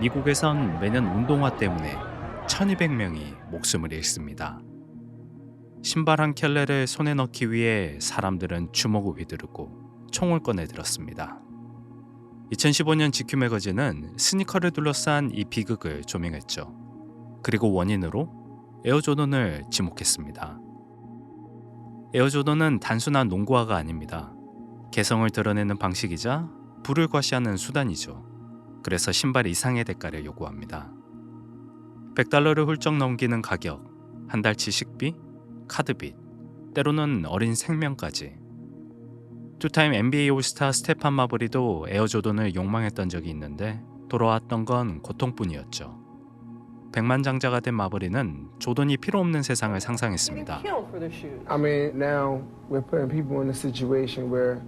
미국에선 매년 운동화 때문에 1200명이 목숨을 잃습니다. 신발 한 켤레를 손에 넣기 위해 사람들은 주먹을 휘두르고 총을 꺼내 들었습니다. 2015년 GQ 매거진은 스니커를 둘러싼 이 비극을 조명했죠. 그리고 원인으로 에어조던을 지목했습니다. 에어조던은 단순한 농구화가 아닙니다. 개성을 드러내는 방식이자 부를 과시하는 수단이죠. 그래서 신발 이상의 대가를 요구합니다. $100를 훌쩍 넘기는 가격, 한 달치 식비, 카드빚, 때로는 어린 생명까지. 투타임 N.B.A 올스타 스테판 마버리도 에어조던을 욕망했던 적이 있는데 돌아왔던 건 고통뿐이었죠. 백만장자가 된 마버리는 조던이 필요 없는 세상을 상상했습니다. I mean, now we're putting people in a situation where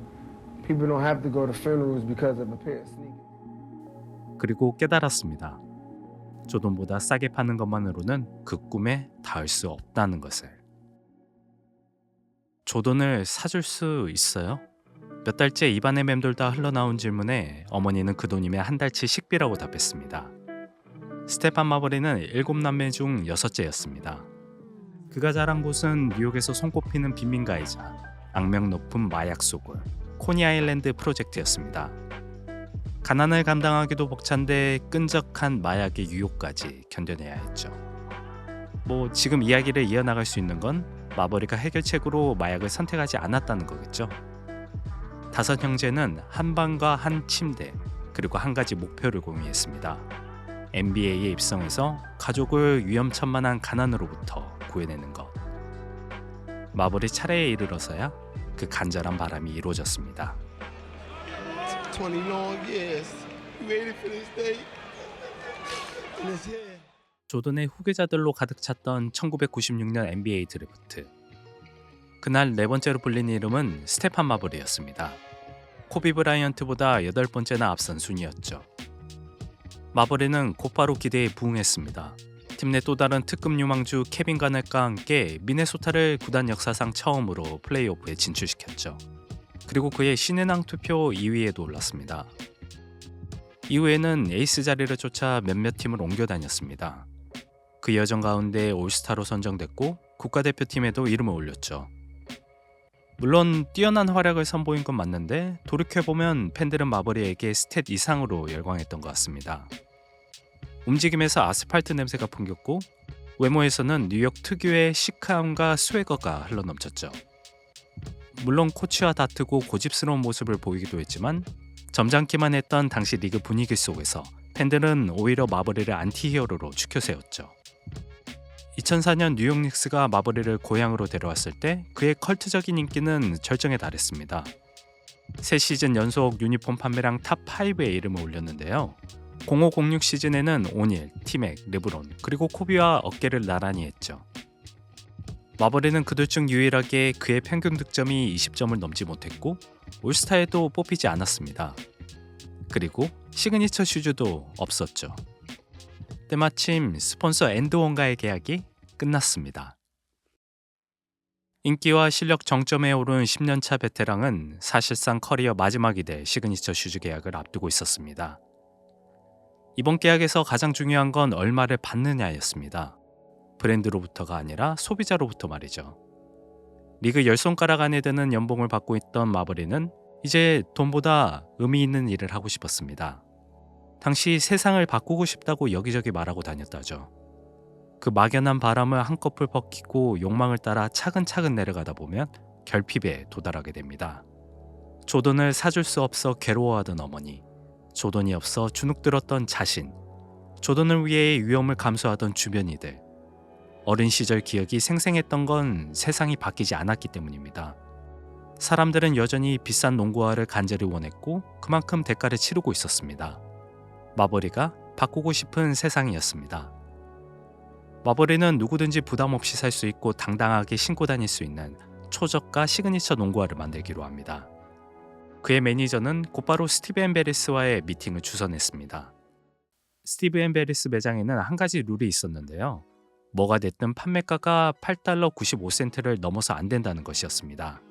people don't have to go to funerals because of a pair of sneakers. 그리고 깨달았습니다. 조던보다 싸게 파는 것만으로는 그 꿈에 닿을 수 없다는 것을. 조던을 사줄 수 있어요? 몇 달째 입안에 맴돌다 흘러나온 질문에 어머니는 그 돈이면 한 달치 식비라고 답했습니다. 스테판 마버리는 7남매 중 6째였습니다. 그가 자란 곳은 뉴욕에서 손꼽히는 빈민가이자 악명 높은 마약 소굴 코니 아일랜드 프로젝트였습니다. 가난을 감당하기도 벅찬데 끈적한 마약의 유혹까지 견뎌내야 했죠. 지금 이야기를 이어나갈 수 있는 건 마버리가 해결책으로 마약을 선택하지 않았다는 거겠죠. 5 형제는 한 방과 한 침대 그리고 한 가지 목표를 공유했습니다. N.B.A에 입성해서 가족을 위험천만한 가난으로부터 구해내는 것. 마버리 차례에 이르러서야 그 간절한 바람이 이루어졌습니다. 20 long years. You waited for this day. And it's here. 조던의 후계자들로 가득 찼던 1996년 N.B.A 드래프트. 그날 4번째로 불린 이름은 스테판 마버리였습니다. 코비 브라이언트보다 8번째나 앞선 순위였죠. 마버리는 곧바로 기대에 부응했습니다. 팀 내 또 다른 특급 유망주 케빈 가넷과 함께 미네소타를 구단 역사상 처음으로 플레이오프에 진출시켰죠. 그리고 그의 신인왕 투표 2위에도 올랐습니다. 이후에는 에이스 자리를 쫓아 몇몇 팀을 옮겨 다녔습니다. 그 여정 가운데 올스타로 선정됐고 국가대표팀에도 이름을 올렸죠. 물론 뛰어난 활약을 선보인 건 맞는데 돌이켜보면 팬들은 마버리에게 스탯 이상으로 열광했던 것 같습니다. 움직임에서 아스팔트 냄새가 풍겼고 외모에서는 뉴욕 특유의 시크함과 스웨거가 흘러넘쳤죠. 물론 코치와 다투고 고집스러운 모습을 보이기도 했지만 점잖기만 했던 당시 리그 분위기 속에서 팬들은 오히려 마버리를 안티히어로로 추켜세웠죠. 2004년 뉴욕 닉스가 마버리를 고향으로 데려왔을 때 그의 컬트적인 인기는 절정에 달했습니다. 3시즌 연속 유니폼 판매량 탑5에 이름을 올렸는데요. 0506 시즌에는 오닐, 티맥, 르브론, 그리고 코비와 어깨를 나란히 했죠. 마버리는 그들 중 유일하게 그의 평균 득점이 20점을 넘지 못했고 올스타에도 뽑히지 않았습니다. 그리고 시그니처 슈즈도 없었죠. 때마침 스폰서 엔드원과의 계약이 끝났습니다. 인기와 실력 정점에 오른 10년차 베테랑은 사실상 커리어 마지막이 될 시그니처 슈즈 계약을 앞두고 있었습니다. 이번 계약에서 가장 중요한 건 얼마를 받느냐였습니다. 브랜드로부터가 아니라 소비자로부터 말이죠. 리그 10손가락 안에 드는 연봉을 받고 있던 마버리는 이제 돈보다 의미 있는 일을 하고 싶었습니다. 당시 세상을 바꾸고 싶다고 여기저기 말하고 다녔다죠. 그 막연한 바람을 한꺼풀 벗기고 욕망을 따라 차근차근 내려가다 보면 결핍에 도달하게 됩니다. 조던을 사줄 수 없어 괴로워하던 어머니, 조던이 없어 주눅들었던 자신, 조던을 위해 위험을 감수하던 주변이들. 어린 시절 기억이 생생했던 건 세상이 바뀌지 않았기 때문입니다. 사람들은 여전히 비싼 농구화를 간절히 원했고 그만큼 대가를 치르고 있었습니다. 마버리가 바꾸고 싶은 세상이었습니다. 마버리는 누구든지 부담 없이 살 수 있고 당당하게 신고 다닐 수 있는 초저가 시그니처 농구화를 만들기로 합니다. 그의 매니저는 곧바로 스티브 앤 베리스와의 미팅을 주선했습니다. 스티브 앤 베리스 매장에는 한 가지 룰이 있었는데요. 뭐가 됐든 판매가가 $8.95를 넘어서 안 된다는 것이었습니다.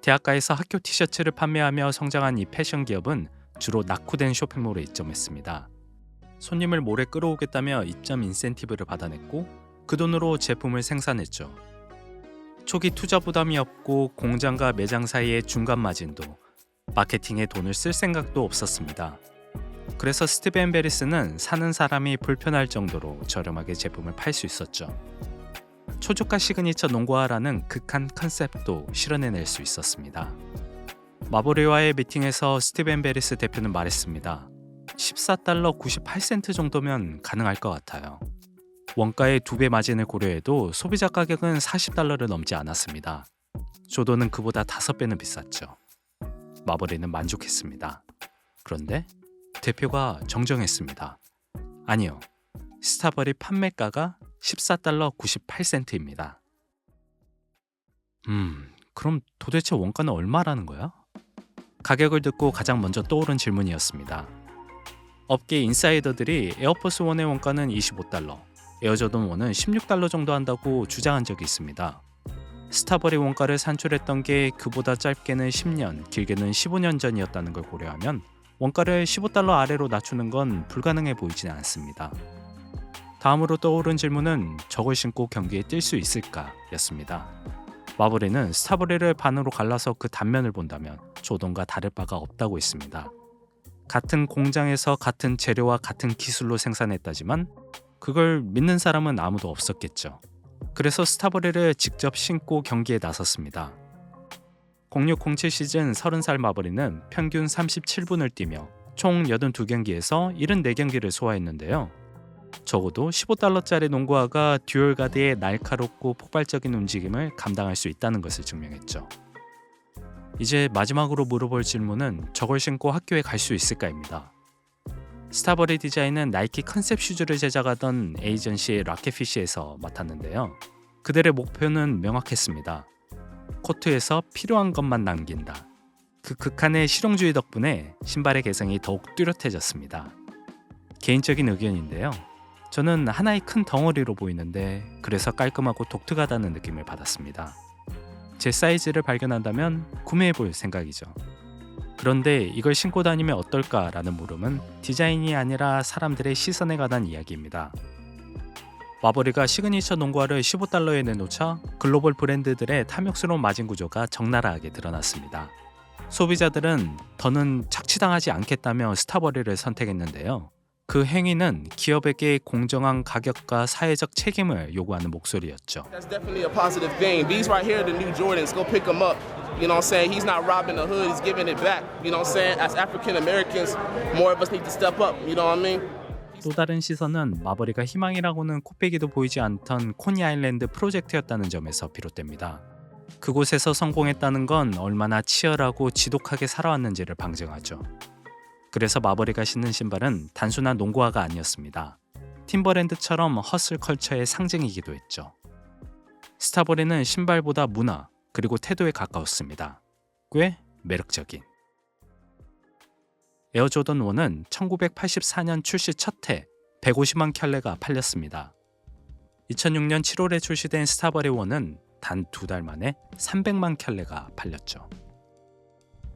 대학가에서 학교 티셔츠를 판매하며 성장한 이 패션 기업은 주로 낙후된 쇼핑몰에 입점했습니다. 손님을 몰래 끌어오겠다며 입점 인센티브를 받아냈고 그 돈으로 제품을 생산했죠. 초기 투자 부담이 없고 공장과 매장 사이의 중간 마진도, 마케팅에 돈을 쓸 생각도 없었습니다. 그래서 스티븐 베리스는 사는 사람이 불편할 정도로 저렴하게 제품을 팔 수 있었죠. 초저가 시그니처 농구화라는 극한 컨셉도 실현해낼 수 있었습니다. 마버리와의 미팅에서 스티븐 베리스 대표는 말했습니다. 14달러 98센트 정도면 가능할 것 같아요. 원가의 2배 마진을 고려해도 소비자 가격은 40달러를 넘지 않았습니다. 조던은 그보다 5배는 비쌌죠. 마버리는 만족했습니다. 그런데 대표가 정정했습니다. 아니요, 스타버리 판매가가 14달러 98센트입니다. 그럼 도대체 원가는 얼마라는 거야? 가격을 듣고 가장 먼저 떠오른 질문이었습니다. 업계 인사이더들이 에어포스 1의 원가는 25달러, 에어조던 1은 16달러 정도 한다고 주장한 적이 있습니다. 스타버리 원가를 산출했던 게 그보다 짧게는 10년, 길게는 15년 전이었다는 걸 고려하면 원가를 15달러 아래로 낮추는 건 불가능해 보이지는 않습니다. 다음으로 떠오른 질문은 저걸 신고 경기에 뛸 수 있을까? 였습니다. 마버리는 스타버리를 반으로 갈라서 그 단면을 본다면 조던과 다를 바가 없다고 했습니다. 같은 공장에서 같은 재료와 같은 기술로 생산했다지만 그걸 믿는 사람은 아무도 없었겠죠. 그래서 스타버리를 직접 신고 경기에 나섰습니다. 0607 시즌 30살 마버리는 평균 37분을 뛰며 총 82경기에서 74경기를 소화했는데요. 적어도 15달러짜리 농구화가 듀얼가드의 날카롭고 폭발적인 움직임을 감당할 수 있다는 것을 증명했죠. 이제 마지막으로 물어볼 질문은 저걸 신고 학교에 갈 수 있을까입니다. 스타버리 디자인은 나이키 컨셉 슈즈를 제작하던 에이전시 라켓피쉬에서 맡았는데요. 그들의 목표는 명확했습니다. 코트에서 필요한 것만 남긴다. 그 극한의 실용주의 덕분에 신발의 개성이 더욱 뚜렷해졌습니다. 개인적인 의견인데요. 저는 하나의 큰 덩어리로 보이는데 그래서 깔끔하고 독특하다는 느낌을 받았습니다. 제 사이즈를 발견한다면 구매해볼 생각이죠. 그런데 이걸 신고 다니면 어떨까라는 물음은 디자인이 아니라 사람들의 시선에 관한 이야기입니다. 마버리가 시그니처 농구화를 15달러에 내놓자 글로벌 브랜드들의 탐욕스러운 마진 구조가 적나라하게 드러났습니다. 소비자들은 더는 착취당하지 않겠다며 스타버리를 선택했는데요. 그 행위는 기업에게 공정한 가격과 사회적 책임을 요구하는 목소리였죠. That's definitely a positive thing. These right here are the new Jordans. Go pick them up. You know what I'm saying? He's not robbing the hood. He's giving it back. You know what I'm saying? As African Americans, more of us need to step up. You know what I mean? 또 다른 시선은 마버리가 희망이라고는 코빼기도 보이지 않던 코니 아일랜드 프로젝트였다는 점에서 비롯됩니다. 그곳에서 성공했다는 건 얼마나 치열하고 지독하게 살아왔는지를 방증하죠. 그래서 마버리가 신는 신발은 단순한 농구화가 아니었습니다. 팀버랜드처럼 허슬 컬처의 상징이기도 했죠. 스타버리는 신발보다 문화 그리고 태도에 가까웠습니다. 꽤 매력적인. 에어조던 1은 1984년 출시 첫 해 150만 켤레가 팔렸습니다. 2006년 7월에 출시된 스타버리 1은 단 2달 만에 300만 켤레가 팔렸죠.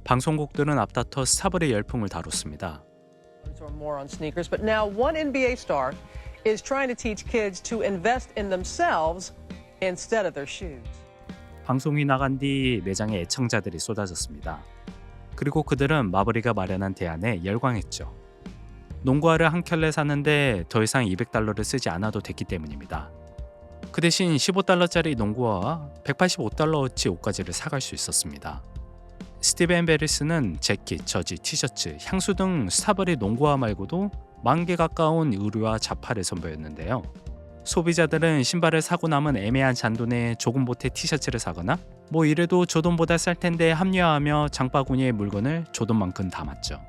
방송국들은 앞다퉈 스타버리 열풍을 다뤘습니다. More on sneakers, but now one N.B.A. star is trying to teach kids to invest in themselves instead of their shoes. 방송이 나간 뒤 매장에 애청자들이 쏟아졌습니다. 그리고 그들은 마버리가 마련한 대안에 열광했죠. 농구화를 한 켤레 사는데 더 이상 200달러를 쓰지 않아도 됐기 때문입니다. 그 대신 15달러짜리 농구화와 185달러어치 옷가지를 사갈 수 있었습니다. 스티븐 베리스는 재킷, 저지, 티셔츠, 향수 등 스타버리 농구화 말고도 10,000개 가까운 의류와 자파를 선보였는데요. 소비자들은 신발을 사고 남은 애매한 잔돈에 조금 보태 티셔츠를 사거나 뭐 이래도 조던보다 쌀 텐데 합리화하며 장바구니에 물건을 조던만큼 담았죠.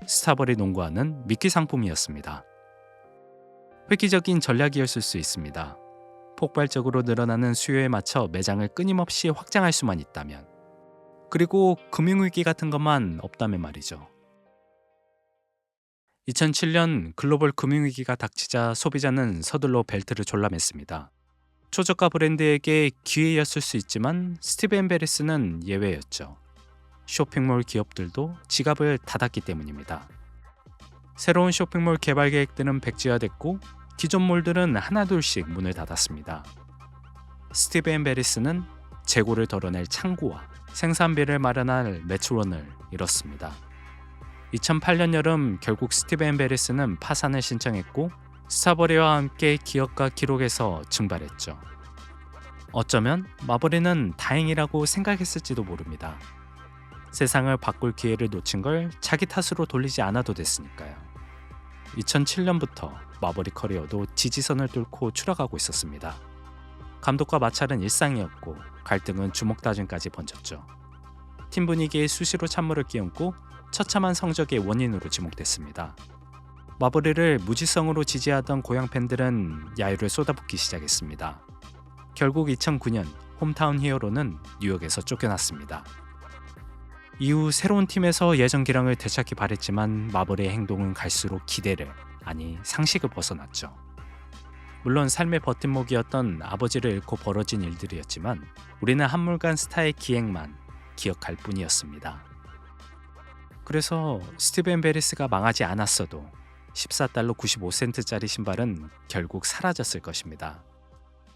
스타버리 농구화는 미끼 상품이었습니다. 획기적인 전략이었을 수 있습니다. 폭발적으로 늘어나는 수요에 맞춰 매장을 끊임없이 확장할 수만 있다면, 그리고 금융위기 같은 것만 없다면 말이죠. 2007년 글로벌 금융위기가 닥치자 소비자는 서둘러 벨트를 졸라맸습니다. 초저가 브랜드에게 기회였을 수 있지만 스티븐 베리스는 예외였죠. 쇼핑몰 기업들도 지갑을 닫았기 때문입니다. 새로운 쇼핑몰 개발 계획들은 백지화됐고 기존 몰들은 하나둘씩 문을 닫았습니다. 스티븐 베리스는 재고를 덜어낼 창고와 생산비를 마련할 매출원을 잃었습니다. 2008년 여름 결국 스티븐 베리스는 파산을 신청했고 스타버리와 함께 기업가 기록에서 증발했죠. 어쩌면 마버리는 다행이라고 생각했을지도 모릅니다. 세상을 바꿀 기회를 놓친 걸 자기 탓으로 돌리지 않아도 됐으니까요. 2007년부터 마버리 커리어도 지지선을 뚫고 추락하고 있었습니다. 감독과 마찰은 일상이었고 갈등은 주먹다짐까지 번졌죠. 팀 분위기에 수시로 찬물을 끼얹고 처참한 성적의 원인으로 지목됐습니다. 마버리를 무지성으로 지지하던 고향 팬들은 야유를 쏟아붓기 시작했습니다. 결국 2009년 홈타운 히어로는 뉴욕에서 쫓겨났습니다. 이후 새로운 팀에서 예전 기량을 되찾기 바랬지만 마버리의 행동은 갈수록 기대를, 아니 상식을 벗어났죠. 물론 삶의 버팀목이었던 아버지를 잃고 벌어진 일들이었지만 우리는 한물간 스타의 기획만 기억할 뿐이었습니다. 그래서 스티븐 베리스가 망하지 않았어도 14달러 95센트짜리 신발은 결국 사라졌을 것입니다.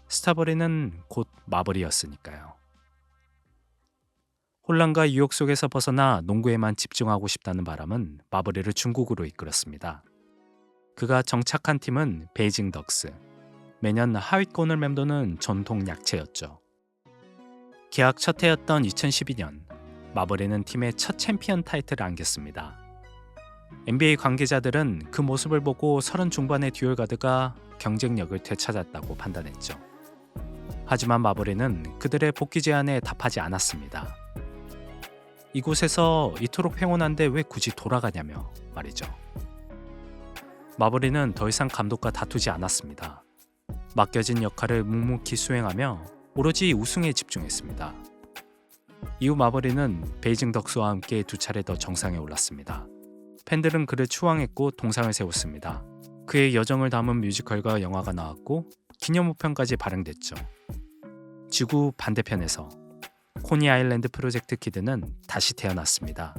스타버리는 곧 마버리였으니까요. 혼란과 유혹 속에서 벗어나 농구에만 집중하고 싶다는 바람은 마버리를 중국으로 이끌었습니다. 그가 정착한 팀은 베이징 덕스, 매년 하위권을 맴도는 전통 약체였죠. 계약 첫 해였던 2012년, 마버리는 팀의 첫 챔피언 타이틀을 안겼습니다. N.B.A 관계자들은 그 모습을 보고 30 중반의 듀얼가드가 경쟁력을 되찾았다고 판단했죠. 하지만 마버리는 그들의 복귀 제안에 답하지 않았습니다. 이곳에서 이토록 평온한데 왜 굳이 돌아가냐며 말이죠. 마버리는 더 이상 감독과 다투지 않았습니다. 맡겨진 역할을 묵묵히 수행하며 오로지 우승에 집중했습니다. 이후 마버리는 베이징 덕스와 함께 2차례 더 정상에 올랐습니다. 팬들은 그를 추앙했고 동상을 세웠습니다. 그의 여정을 담은 뮤지컬과 영화가 나왔고 기념우편까지 발행됐죠. 지구 반대편에서 코니 아일랜드 프로젝트 키드는 다시 태어났습니다.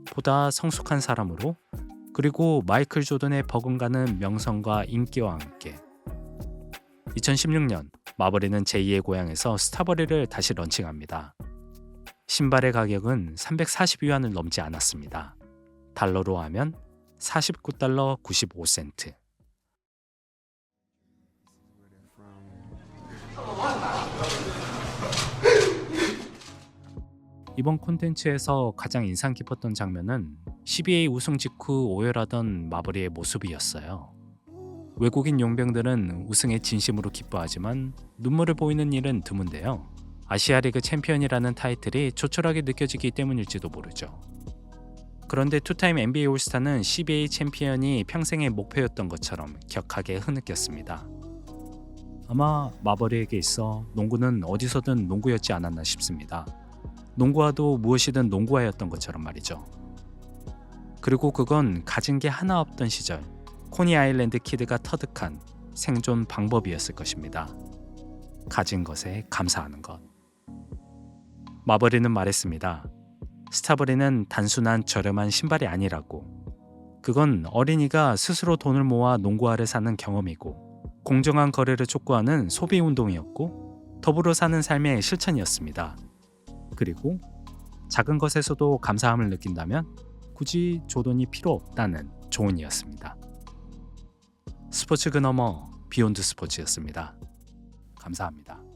보다 성숙한 사람으로, 그리고 마이클 조던의 버금가는 명성과 인기와 함께 2016년 마버리는 제2의 고향에서 스타버리를 다시 런칭합니다. 신발의 가격은 340위안을 넘지 않았습니다. 달러로 하면 49달러 95센트. 이번 콘텐츠에서 가장 인상 깊었던 장면은 CBA 우승 직후 오열하던 마버리의 모습이었어요. 외국인 용병들은 우승에 진심으로 기뻐하지만 눈물을 보이는 일은 드문데요. 아시아리그 챔피언이라는 타이틀이 조촐하게 느껴지기 때문일지도 모르죠. 그런데 투타임 N.B.A 올스타는 CBA 챔피언이 평생의 목표였던 것처럼 격하게 흐느꼈습니다. 아마 마버리에게 있어 농구는 어디서든 농구였지 않았나 싶습니다. 농구화도 무엇이든 농구화였던 것처럼 말이죠. 그리고 그건 가진 게 하나 없던 시절 코니 아일랜드 키드가 터득한 생존 방법이었을 것입니다. 가진 것에 감사하는 것. 마버리는 말했습니다. 스타버리는 단순한 저렴한 신발이 아니라고. 그건 어린이가 스스로 돈을 모아 농구화를 사는 경험이고 공정한 거래를 촉구하는 소비 운동이었고 더불어 사는 삶의 실천이었습니다. 그리고 작은 것에서도 감사함을 느낀다면 굳이 조던이 필요 없다는 조언이었습니다. 스포츠 그 너머 비욘드 스포츠였습니다. 감사합니다.